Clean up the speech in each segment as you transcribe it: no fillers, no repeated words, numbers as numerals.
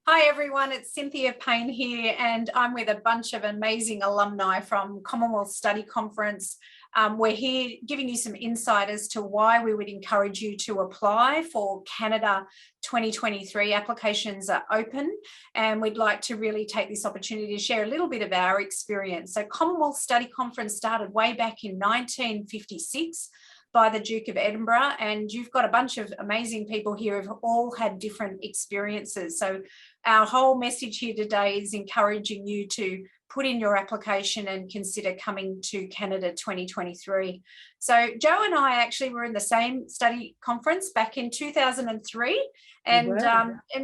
Hi everyone, it's Cynthia Payne here, and I'm with a bunch of amazing alumni from Commonwealth Study Conference. We're here giving you some insight as to why we would encourage you to apply for Canada 2023. Applications are open, and we'd like to really take this opportunity to share a little bit of our experience. So Commonwealth Study Conference started way back in 1956 by the Duke of Edinburgh, and you've got a bunch of amazing people here who've all had different experiences. So our whole message here today is encouraging you to put in your application and consider coming to Canada 2023. So Joe and I actually were in the same study conference back in 2003. And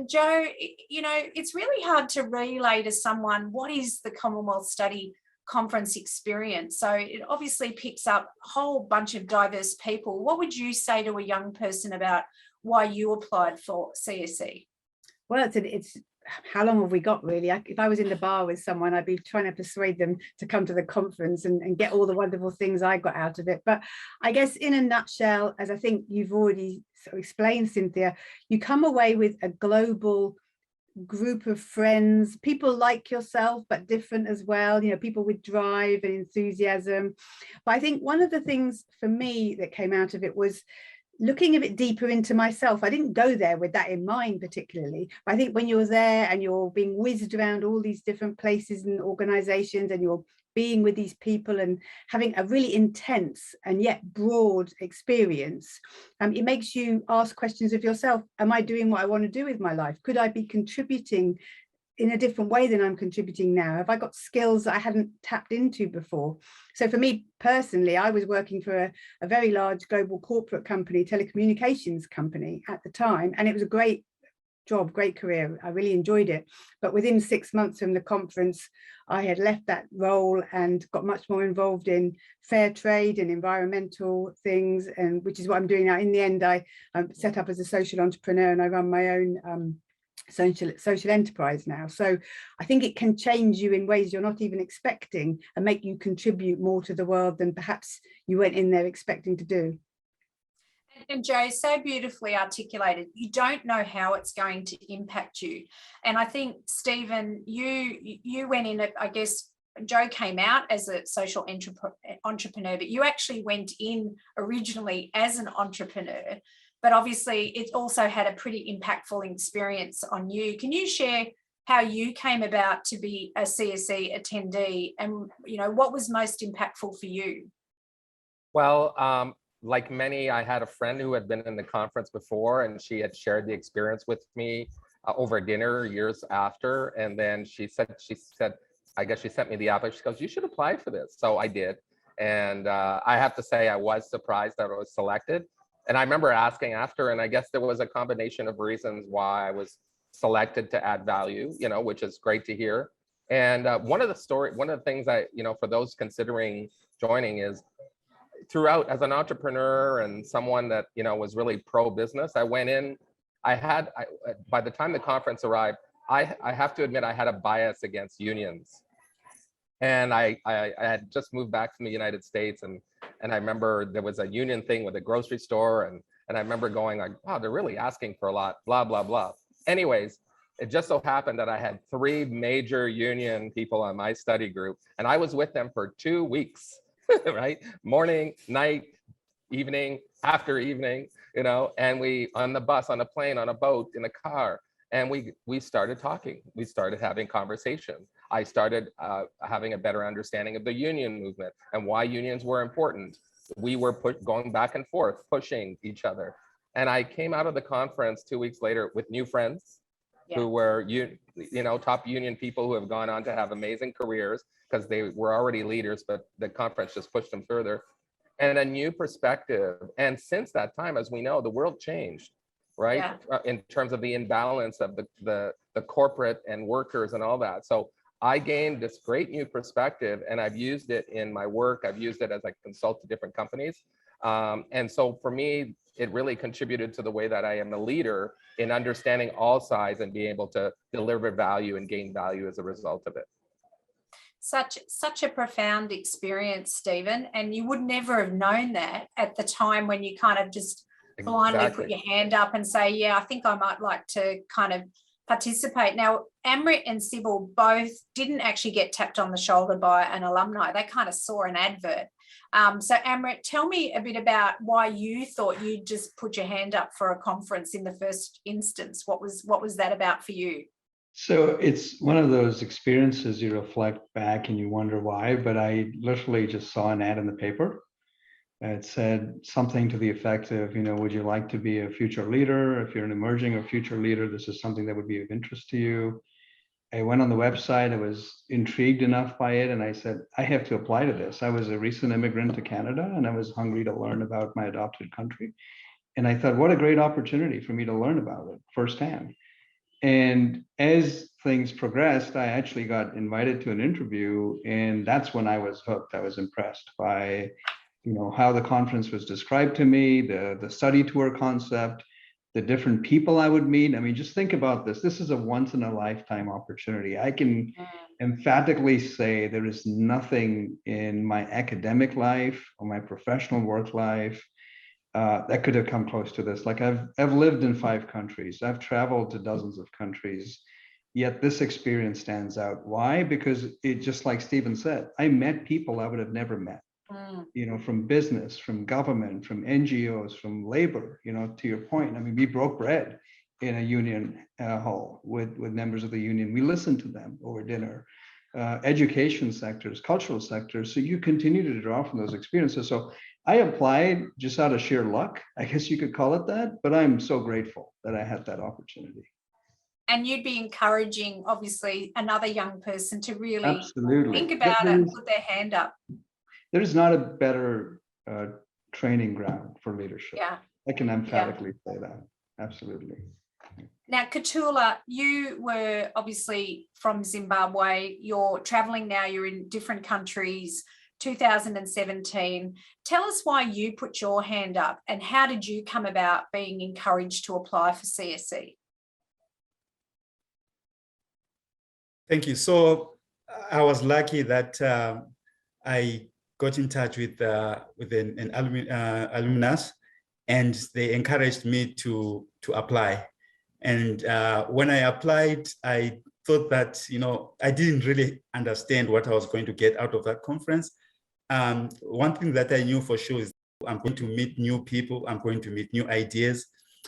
Joe, you know, it's really hard to relay to someone what is the Commonwealth Study Conference experience. So it obviously picks up a whole bunch of diverse people. What would you say to a young person about why you applied for CSC? Well, it's how long have we got, really? If I was in the bar with someone, I'd be trying to persuade them to come to the conference and get all the wonderful things I got out of it. But I guess in a nutshell, as I think you've already sort of explained, Cynthia, you come away with a global group of friends, people like yourself but different as well, you know, people with drive and enthusiasm. But I think one of the things for me that came out of it was looking a bit deeper into myself. I didn't go there with that in mind particularly, but I think when you're there and you're being whizzed around all these different places and organizations, and you're being with these people and having a really intense and yet broad experience, it makes you ask questions of yourself. Am I doing what I want to do with my life? Could I be contributing in a different way than I'm contributing now? Have I got skills that I hadn't tapped into before? So for me personally, I was working for a very large global corporate company, telecommunications company at the time, and it was a great job, great career. I really enjoyed it. But within 6 months from the conference, I had left that role and got much more involved in fair trade and environmental things, and which is what I'm doing now. In the end, I'm set up as a social entrepreneur, and I run my own social enterprise now. So I think it can change you in ways you're not even expecting and make you contribute more to the world than perhaps you went in there expecting to do. And Joe, so beautifully articulated. You don't know how it's going to impact you. And I think, Stephen, you went in, I guess Joe came out as a social entrepreneur, but you actually went in originally as an entrepreneur. But obviously it also had a pretty impactful experience on you. Can you share how you came about to be a CSC attendee, and you know, what was most impactful for you? Well, like many, I had a friend who had been in the conference before, and she had shared the experience with me over dinner years after. And then she said, I guess she sent me the app. She goes, "You should apply for this." So I did. And I have to say, I was surprised that I was selected. And I remember asking after, and I guess there was a combination of reasons why I was selected to add value, you know, which is great to hear. And one of the things for those considering joining is, throughout, as an entrepreneur and someone that, you know, was really pro-business, I went in, by the time the conference arrived, I have to admit I had a bias against unions. And I had just moved back from the United States, and I remember there was a union thing with a grocery store, and I remember going like, wow, they're really asking for a lot, blah, blah, blah. Anyways, it just so happened that I had 3 major union people on my study group, and I was with them for 2 weeks, right? Morning, night, evening, after evening, you know, and we, on the bus, on a plane, on a boat, in a car, and we started talking. We started having conversations. I started having a better understanding of the union movement and why unions were important. We were going back and forth, pushing each other. And I came out of the conference 2 weeks later with new friends who were, top union people who have gone on to have amazing careers because they were already leaders, but the conference just pushed them further, and a new perspective. And since that time, as we know, the world changed, right? Yeah. In terms of the imbalance of the corporate and workers and all that. So I gained this great new perspective, and I've used it in my work. I've used it as I consult to different companies. And so for me, it really contributed to the way that I am a leader in understanding all sides and being able to deliver value and gain value as a result of it. Such a profound experience, Stephen. And you would never have known that at the time when you kind of just blindly put your hand up and say, yeah, I think I might like to kind of participate. Now, Amrit and Sybil both didn't actually get tapped on the shoulder by an alumni. They kind of saw an advert. So Amrit, tell me a bit about why you thought you'd just put your hand up for a conference in the first instance. What was that about for you? So it's one of those experiences you reflect back and you wonder why, but I literally just saw an ad in the paper. It said something to the effect of, would you like to be a future leader? If you're an emerging or future leader, this is something that would be of interest to you. I went on the website, I was intrigued enough by it, and I said, I have to apply to this. I was a recent immigrant to Canada, and I was hungry to learn about my adopted country. And I thought, what a great opportunity for me to learn about it firsthand. And as things progressed, I actually got invited to an interview, and that's when I was hooked. I was impressed by how the conference was described to me, the study tour concept, the different people I would meet. I mean, just think about this. This is a once in a lifetime opportunity. I can emphatically say there is nothing in my academic life or my professional work life that could have come close to this. Like I've lived in 5 countries. I've traveled to dozens of countries. Yet this experience stands out. Why? Because it, just like Stephen said, I met people I would have never met. From business, from government, from NGOs, from labor, to your point. I mean, we broke bread in a union hall with members of the union. We listened to them over dinner, education sectors, cultural sectors. So you continue to draw from those experiences. So I applied just out of sheer luck, I guess you could call it that, but I'm so grateful that I had that opportunity. And you'd be encouraging, obviously, another young person to really Absolutely think about it and put their hand up. There's not a better training ground for leadership. Yeah. I can emphatically say that. Absolutely. Now, Katula, you were obviously from Zimbabwe. You're traveling now. You're in different countries. 2017. Tell us why you put your hand up and how did you come about being encouraged to apply for CSC? Thank you. So I was lucky that I got in touch with an alumnus, and they encouraged me to apply. And when I applied, I thought that, I didn't really understand what I was going to get out of that conference. One thing that I knew for sure is I'm going to meet new people, I'm going to meet new ideas.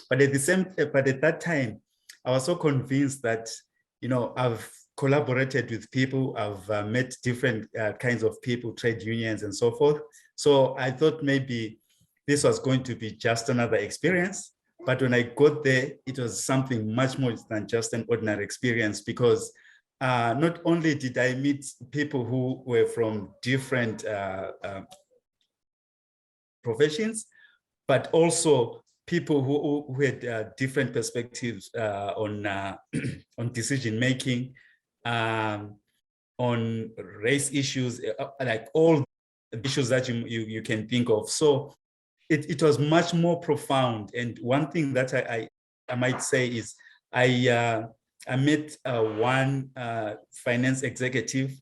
But at that time, I was so convinced that, I've collaborated with people, I've met different kinds of people, trade unions and so forth. So I thought maybe this was going to be just another experience. But when I got there, it was something much more than just an ordinary experience, because not only did I meet people who were from different professions, but also people who had different perspectives on decision making, on race issues, like all the issues that you can think of. So it was much more profound. And one thing that I might say is I met one finance executive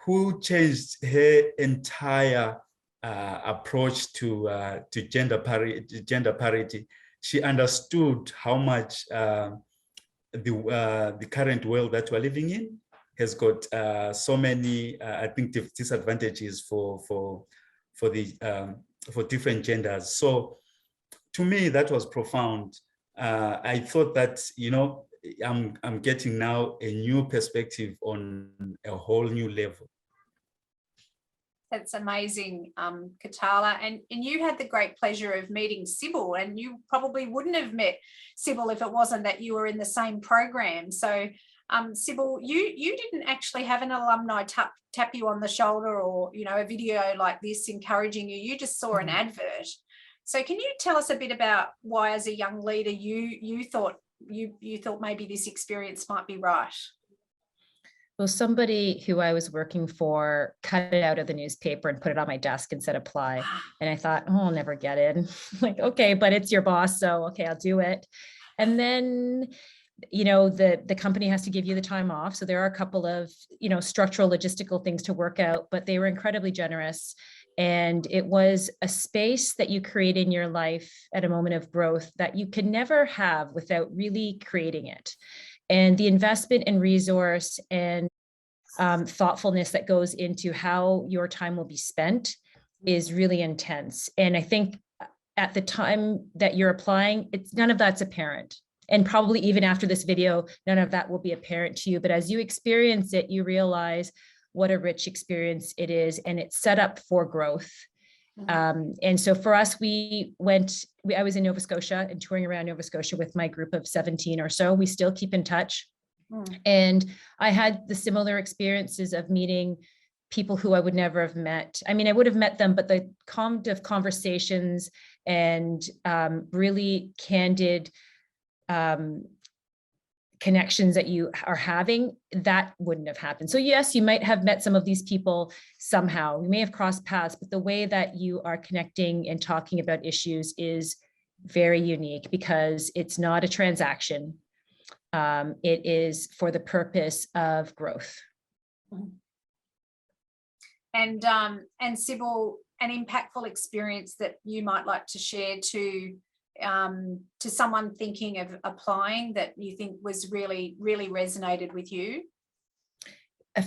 who changed her entire approach to gender parity. She understood how much the current world that we're living in has got so many, I think, disadvantages for different genders. So to me, that was profound. I thought that, I'm getting now a new perspective on a whole new level. That's amazing, Katala. And you had the great pleasure of meeting Sybil, and you probably wouldn't have met Sybil if it wasn't that you were in the same program. So Sybil, you didn't actually have an alumni tap you on the shoulder or, a video like this encouraging you. You just saw an advert. So can you tell us a bit about why, as a young leader, you thought maybe this experience might be right? Well, somebody who I was working for cut it out of the newspaper and put it on my desk and said apply. And I thought, oh, I'll never get in. Like, okay, but it's your boss, so okay, I'll do it. And then, the company has to give you the time off. So there are a couple of, structural logistical things to work out, but they were incredibly generous. And it was a space that you create in your life at a moment of growth that you can never have without really creating it. And the investment in resource and thoughtfulness that goes into how your time will be spent is really intense. And I think at the time that you're applying, none of that's apparent. And probably even after this video, none of that will be apparent to you. But as you experience it, you realize what a rich experience it is, and it's set up for growth. And so for us, I was in Nova Scotia and touring around Nova Scotia with my group of 17 or so. We still keep in touch. And I had the similar experiences of meeting people who I would never have met. I mean, I would have met them, but the kind of conversations and really candid connections that you are having, that wouldn't have happened. So yes, you might have met some of these people somehow. You may have crossed paths, but the way that you are connecting and talking about issues is very unique because it's not a transaction. It is for the purpose of growth. And Sybil, an impactful experience that you might like to share to someone thinking of applying that you think was really resonated with you?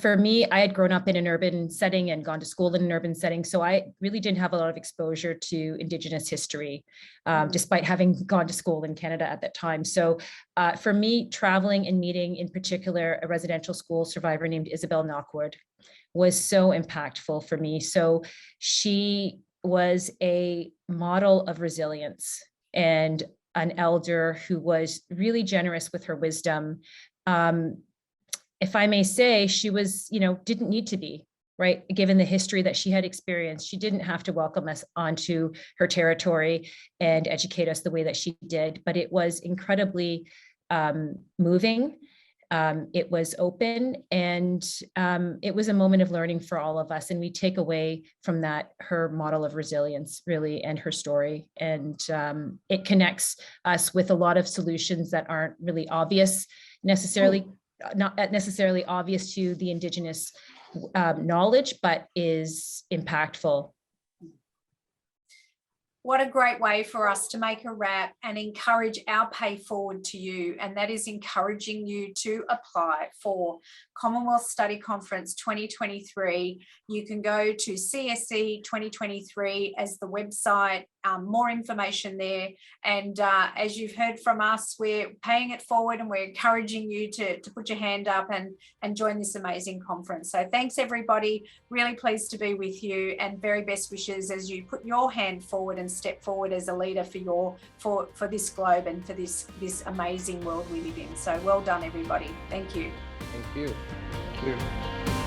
For me, I had grown up in an urban setting and gone to school in an urban setting, so I really didn't have a lot of exposure to Indigenous history, despite having gone to school in Canada at that time. So for me, traveling and meeting in particular a residential school survivor named Isabel Knockwood was so impactful for me. So she was a model of resilience and an elder who was really generous with her wisdom. If I may say, she was, didn't need to be, right? Given the history that she had experienced, she didn't have to welcome us onto her territory and educate us the way that she did, but it was incredibly moving. It was open, and it was a moment of learning for all of us. And we take away from that her model of resilience, really, and her story. And it connects us with a lot of solutions that aren't really obvious necessarily. Not necessarily obvious to the Indigenous knowledge, but is impactful. What a great way for us to make a wrap and encourage our pay forward to you. And that is encouraging you to apply for Commonwealth Study Conference 2023. You can go to CSC2023 as the website, more information there. And as you've heard from us, we're paying it forward and we're encouraging you to put your hand up and join this amazing conference. So thanks everybody, really pleased to be with you, and very best wishes as you put your hand forward and step forward as a leader for this globe and for this amazing world we live in. So well done everybody. Thank you. Thank you. Thank you.